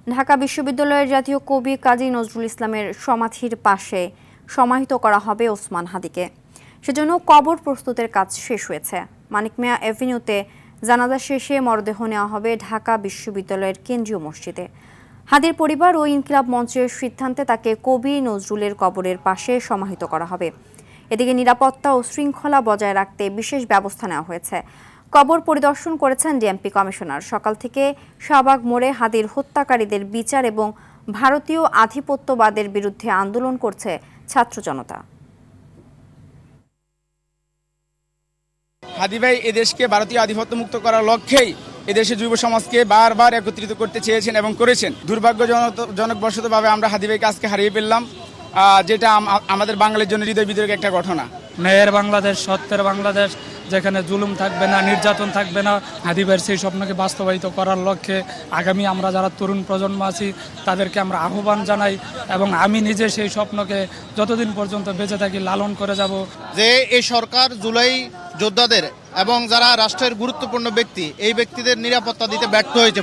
ঢাকা বিশ্ববিদ্যালয়ের জাতীয় কবি কাজী নজরুল ইসলামের সমাধির পাশে সমাহিত করা হবে ওসমান হাদিকে। সেজন্য কবর প্রস্তুতের কাজ শেষ হয়েছে। মানিক মিয়া এভিনিউতে জানাজা শেষে মরদেহ নেওয়া হবে ঢাকা বিশ্ববিদ্যালয়ের কেন্দ্রীয় মসজিদে। হাদির পরিবার ও ইনকিলাব মঞ্চের সিদ্ধান্তে তাকে কবি নজরুলের কবরের পাশে সমাহিত করা হবে। এদিকে নিরাপত্তা ও শৃঙ্খলা বজায় রাখতে বিশেষ ব্যবস্থা নেওয়া হয়েছে। কবর পরিদর্শন করেছেন ডিএমপি কমিশনার। সকাল থেকে শাহবাগ মোড়ে হাদির হত্যাকারীদের বিচার এবং ভারতীয় আধিপত্যবাদের বিরুদ্ধে আন্দোলন করছে ছাত্র জনতা। হাদি ভাই এদেশকে ভারতীয় আধিপত্য মুক্ত করার লক্ষ্যেই এদেশের যুব সমাজকে বারবার একত্রিত করতে চেয়েছেন এবং করেছেন। দুর্ভাগ্যজনকবশতভাবে আমরা হাদি ভাইকে আজকে হারিয়ে ফেললাম, যেটা আমাদের বাঙালির জন্য হৃদয় বিদারক একটা ঘটনা। ন্যায়ের বাংলাদেশ, সত্যের বাংলাদেশ, যেখানে জুলুম থাকবে না, নির্যাতন থাকবে না। হাদি ভাইয়ের সেই স্বপ্নকে বাস্তবায়িত করার লক্ষ্যে আগামী আমরা যারা তরুণ প্রজন্ম আছি তাদেরকে আমরা আহ্বান জানাই এবং আমি নিজে সেই স্বপ্নকে যতদিন পর্যন্ত বেঁচে থাকি লালন করে যাব। যে এই সরকার জুলাই যোদ্ধাদের এবং যারা রাষ্ট্রের গুরুত্বপূর্ণ ব্যক্তি এই ব্যক্তিদের নিরাপত্তা দিতে ব্যর্থ হয়েছে।